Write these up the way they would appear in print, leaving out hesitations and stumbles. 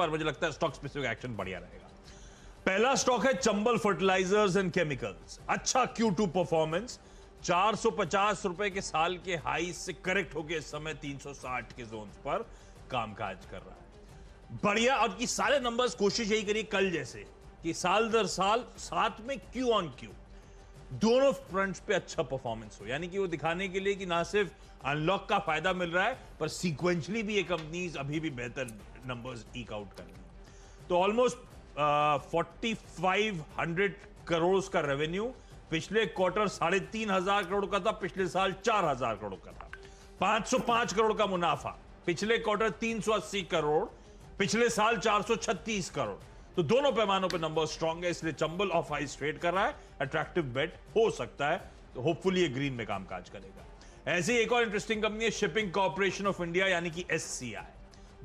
पर मुझे लगता है स्टॉक स्पेसिफिक एक्शन बढ़िया रहेगा। पहला स्टॉक है चंबल फर्टिलाइजर्स एंड केमिकल्स। अच्छा Q2 परफॉर्मेंस, 450 रुपए के साल के हाई से करेक्ट होकर इस समय 360 के जोन पर कामकाज कर रहा है बढ़िया। और की सारे नंबर्स कोशिश यही करिए कल जैसे कि साल दर साल साथ में Q on Q दोनों फ्रंट्स पे अच्छा परफॉर्मेंस हो, यानी कि वो दिखाने के लिए कि ना सिर्फ अनलॉक का फायदा मिल रहा है पर सीक्वेंशली भी ये कंपनीज अभी भी बेहतर नंबर्स ईक आउट कर रही हैं। तो ऑलमोस्ट 4500 करोड़ का रेवेन्यू, पिछले क्वार्टर 3500 करोड़ का था, पिछले साल 4000 करोड़ का था। 505 करोड़ का मुनाफा, पिछले क्वार्टर 380 करोड़, पिछले साल 436 करोड़। तो दोनों पैमानों पे नंबर स्ट्रांग है, इसलिए चंबल ऑफ आइस ट्रेड कर रहा है, अट्रैक्टिव बेट हो सकता है। तो होपफुली ये ग्रीन में कामकाज करेगा। ऐसे ही एक और इंटरेस्टिंग कंपनी है शिपिंग कॉर्पोरेशन ऑफ इंडिया यानी कि SCI।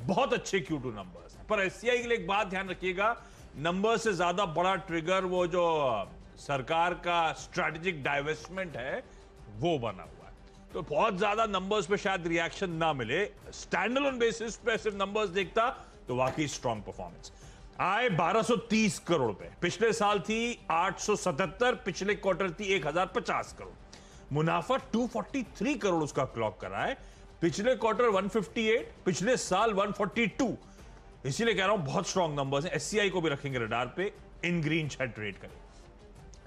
बहुत अच्छे Q2 नंबर्स हैं, पर SCI के लिए एक बात ध्यान रखिएगा, नंबर से ज्यादा बड़ा ट्रिगर वो जो सरकार का स्ट्रैटेजिक डाइवेस्टमेंट है वो बना हुआ है। तो बहुत ज्यादा नंबर्स पे शायद रिएक्शन ना मिले। स्टैंडअलोन बेसिस पे सिर्फ नंबर्स देखता तो वाकई स्ट्रॉन्ग परफॉर्मेंस। आय 1230 करोड़ पे, पिछले साल थी 877, पिछले क्वार्टर थी 1050 करोड़। मुनाफा 243 करोड़ उसका क्लॉक करा है, पिछले क्वार्टर 158, पिछले साल 142। इसीलिए कह रहा हूं बहुत स्ट्रॉन्ग नंबर्स हैं। SCI को भी रखेंगे रडार पे, इन ग्रीन शायद ट्रेड करें।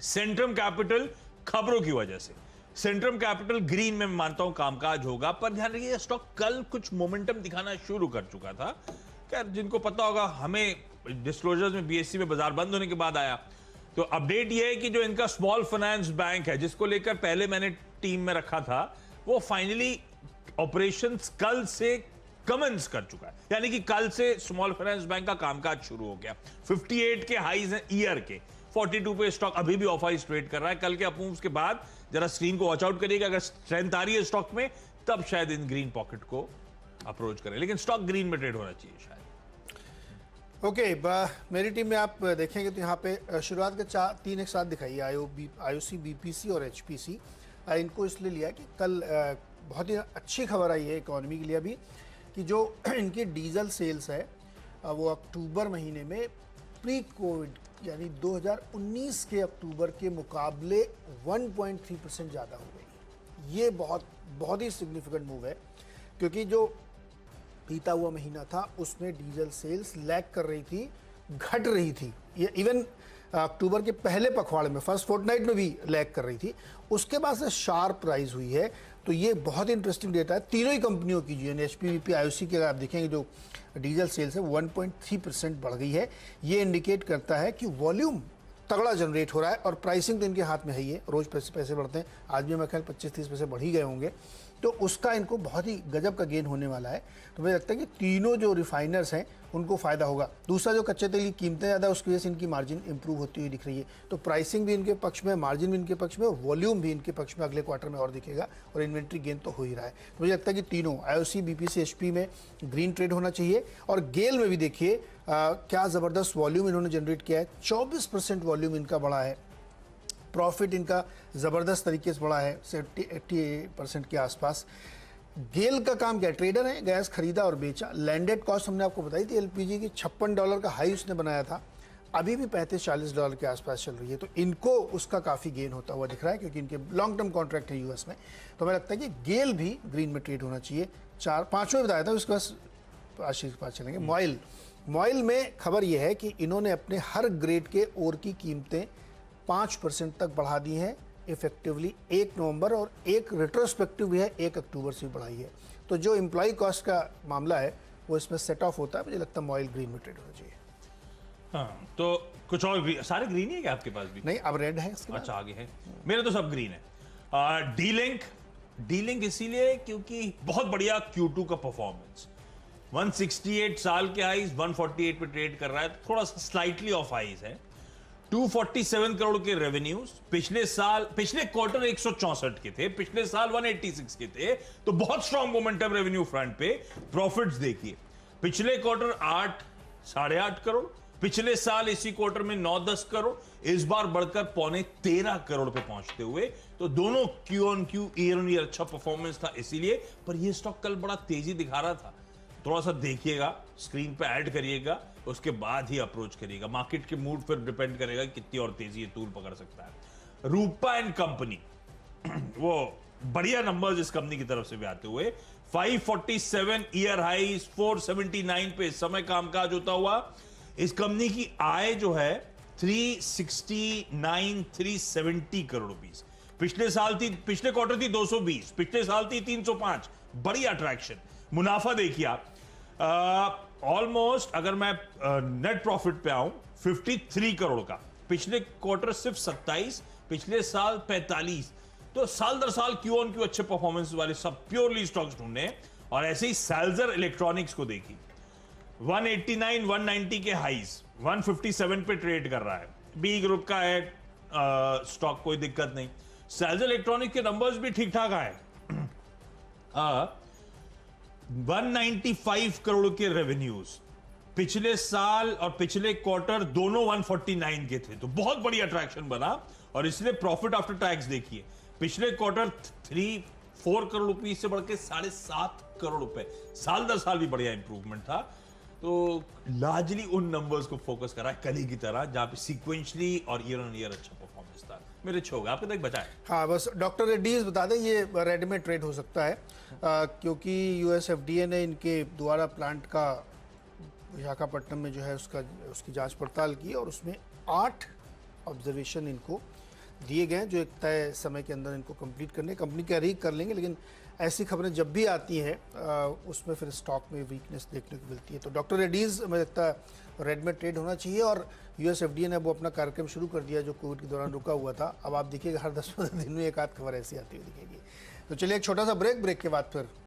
सेंट्रम कैपिटल खबरों की वजह से, सेंट्रम कैपिटल ग्रीन में मानता हूं कामकाज होगा, पर ध्यान रखिए स्टॉक कल कुछ मोमेंटम दिखाना शुरू कर चुका था। क्या जिनको पता होगा, हमें डिस्क्लोजर्स में BSE में बाजार बंद होने के बाद आया। तो अपडेट यह है कि जो इनका स्मॉल फाइनेंस बैंक है जिसको लेकर पहले मैंने टीम में रखा था, वो फाइनली ऑपरेशंस कल से कमेंस कर चुका है, यानी कि कल से स्मॉल फाइनेंस बैंक का कामकाज शुरू हो गया। 58 के हाईज हैं ईयर के, 42 पे स्टॉक अभी भी ऑफ आइस ट्रेड कर रहा है। कल के अपमूव्स के बाद जरा स्क्रीन को वॉच आउट करिएगा, अगर स्ट्रेंथ आ रही है स्टॉक में तब शायद इन ग्रीन पॉकेट को अप्रोच करें, लेकिन स्टॉक ग्रीन में ट्रेड होना चाहिए शायद। ओके, मेरी टीम में आप देखेंगे तो यहाँ पे शुरुआत के 3 एक साथ दिखाई, IOC, BPC और HPC। इनको इसलिए लिया कि कल बहुत ही अच्छी खबर आई है इकोनॉमी के लिए अभी, कि जो इनकी डीजल सेल्स है वो अक्टूबर महीने में प्री कोविड यानी 2019 के अक्टूबर के मुकाबले 1.3% ज़्यादा हो गई। ये बहुत ही सिग्निफिकेंट मूव है, क्योंकि जो बीता हुआ महीना था उसमें डीजल सेल्स लैग कर रही थी, घट रही थी। ये इवन अक्टूबर के पहले पखवाड़े में, फर्स्ट फोर्टनाइट में भी लैग कर रही थी, उसके बाद से शार्प राइज हुई है। तो ये बहुत ही इंटरेस्टिंग डेटा है तीनों ही कंपनियों की, जो HP, BP, IOC के अगर आप देखेंगे जो डीजल सेल्स है 1.3% बढ़ गई है। ये इंडिकेट करता है कि वॉल्यूम तगड़ा जनरेट हो रहा है और प्राइसिंग तो इनके हाथ में है ही है, रोज पैसे बढ़ते हैं, आज भी मैं ख्याल 25-30 पैसे बढ़ ही गए होंगे, तो उसका इनको बहुत ही गजब का गेन होने वाला है। तो मुझे लगता है कि तीनों जो रिफाइनर्स हैं उनको फ़ायदा होगा। दूसरा, जो कच्चे तेल की कीमतें ज़्यादा है उसकी वजह से इनकी मार्जिन इंप्रूव होती हुई दिख रही है। तो प्राइसिंग भी इनके पक्ष में, मार्जिन भी इनके पक्ष में, वॉल्यूम भी इनके पक्ष में अगले क्वार्टर में और दिखेगा, और इन्वेंट्री गेन तो हो ही रहा है। तो मुझे लगता है कि तीनों IOC, BPC, HP में ग्रीन ट्रेड होना चाहिए। और गेल में भी देखिए क्या ज़बरदस्त वॉल्यूम इन्होंने जनरेट किया है, 24% वॉल्यूम इनका बढ़ा है, प्रॉफिट इनका ज़बरदस्त तरीके से बढ़ा है 80% के आसपास। गेल का काम क्या है, ट्रेडर है, गैस खरीदा और बेचा। लैंडेड कॉस्ट हमने आपको बताई थी LPG की, $56 का हाई उसने बनाया था, अभी भी $35-40 के आसपास चल रही है। तो इनको उसका काफ़ी गेन होता हुआ दिख रहा है, क्योंकि इनके लॉन्ग टर्म कॉन्ट्रैक्ट है US में। तो हमें लगता है कि गेल भी ग्रीन में ट्रेड होना चाहिए। 4-5 बताया था, उसके बाद आशीष के पास चलेंगे। मॉइल में खबर यह है कि इन्होंने अपने हर ग्रेड के ओर की कीमतें 5% तक बढ़ा दी हैं इफेक्टिवली 1 नवंबर, और एक रिट्रोस्पेक्टिव भी है 1 अक्टूबर से भी बढ़ाई है। तो जो एम्प्लॉय कॉस्ट का मामला है वो इसमें सेट ऑफ होता है। मुझे लगता है मॉइल ग्रीन में ट्रेड होना चाहिए। हाँ, तो कुछ और सारे ग्रीन ही है क्या आपके पास भी? नहीं, अब रेड है इसके बाद। अच्छा, आगे है, मेरे तो सब ग्रीन है। डी-लिंक इसीलिए क्योंकि बहुत बढ़िया Q2 का परफॉर्मेंस, 168 साल के हाईज 148 पे ट्रेड कर रहा है, थोड़ा सा स्लाइटली ऑफ हाईज है। 247 करोड़ के रेवेन्यूज, पिछले क्वार्टर 164 के थे, पिछले साल 186 के थे, तो बहुत स्ट्रॉन्ग मोमेंटम रेवेन्यू फ्रंट पे। प्रॉफिट्स देखिए, पिछले क्वार्टर 8-8.5 करोड़, पिछले साल इसी क्वार्टर में 9-10 करोड़, इस बार बढ़कर 13.25 करोड़ पे पहुंचते हुए। तो दोनों Q on Q, year on year अच्छा परफॉर्मेंस था इसीलिए। पर यह स्टॉक कल बड़ा तेजी दिखा रहा था, थोड़ा सा देखिएगा, स्क्रीन पे ऐड करिएगा। उसके बाद ही अप्रोच करिएगा। मार्केट के मूड पर डिपेंड करेगा कि कितनी और तेजी ये तूल पकड़ सकता है। रूपा एंड कंपनी वो बढ़िया नंबर्स इस कंपनी की तरफ से भी आते हुए 547 ईयर हाइज 479 पे इस समय कामकाज होता हुआ। इस कंपनी की आय जो है 370 करोड़ रुपीस। पिछले क्वार्टर थी 220, पिछले साल थी 305। बड़ी अट्रैक्शन। मुनाफा देखिए आप, ऑलमोस्ट अगर मैं नेट प्रॉफिट पे आऊं 53 करोड़ का, पिछले क्वार्टर सिर्फ 27, पिछले साल 45। तो साल दर साल क्यू ऑन क्यू अच्छे परफॉर्मेंस वाले सब प्योरली स्टॉक्स ढूंढे। और ऐसे ही सैल्जर इलेक्ट्रॉनिक्स को देखिए, 189 190 के हाइज 157 पे ट्रेड कर रहा है। बी ग्रुप का है स्टॉक, कोई दिक्कत नहीं। सैल्जर इलेक्ट्रॉनिक्स के नंबर्स भी ठीक ठाक आए। 195 करोड़ के रेवेन्यूज पिछले साल और पिछले क्वार्टर दोनों 149 के थे, तो बहुत बड़ी अट्रैक्शन बना। और इसलिए प्रॉफिट आफ्टर टैक्स देखिए, पिछले क्वार्टर 3-4 करोड़ रुपए से बढ़ के 7.5 करोड़ रुपए, साल दर साल भी बढ़िया इंप्रूवमेंट था। तो लार्जली उन नंबर्स को फोकस करा कल ही की तरह, जहां पे सीक्वेंशली और ईयर ऑन ईयर अच्छा परफॉर्मेंस था। मेरे अच्छे होगा, आपके तक बचाए। हाँ, बस डॉक्टर रेड्डीज बता दें, ये रेड में ट्रेड हो सकता है क्योंकि यूएस एफडीए ने इनके द्वारा प्लांट का विशाखापट्टनम में जो है उसकी जांच पड़ताल की और उसमें 8 ऑब्जर्वेशन इनको दिए गए हैं जो एक तय समय के अंदर इनको कंप्लीट करने। कंपनी कह रही कर लेंगे, लेकिन ऐसी खबरें जब भी आती हैं उसमें फिर स्टॉक में वीकनेस देखने को मिलती है। तो डॉक्टर रेड्डीज मुझे लगता है रेड में ट्रेड होना चाहिए। और यूएस एफडीए ने वो अपना कार्यक्रम शुरू कर दिया जो कोविड के दौरान रुका हुआ था। अब आप देखिएगा हर 10-15 दिन में एक आध खबर ऐसी आती हुई दिखेगी। तो चलिए एक छोटा सा ब्रेक के बाद फिर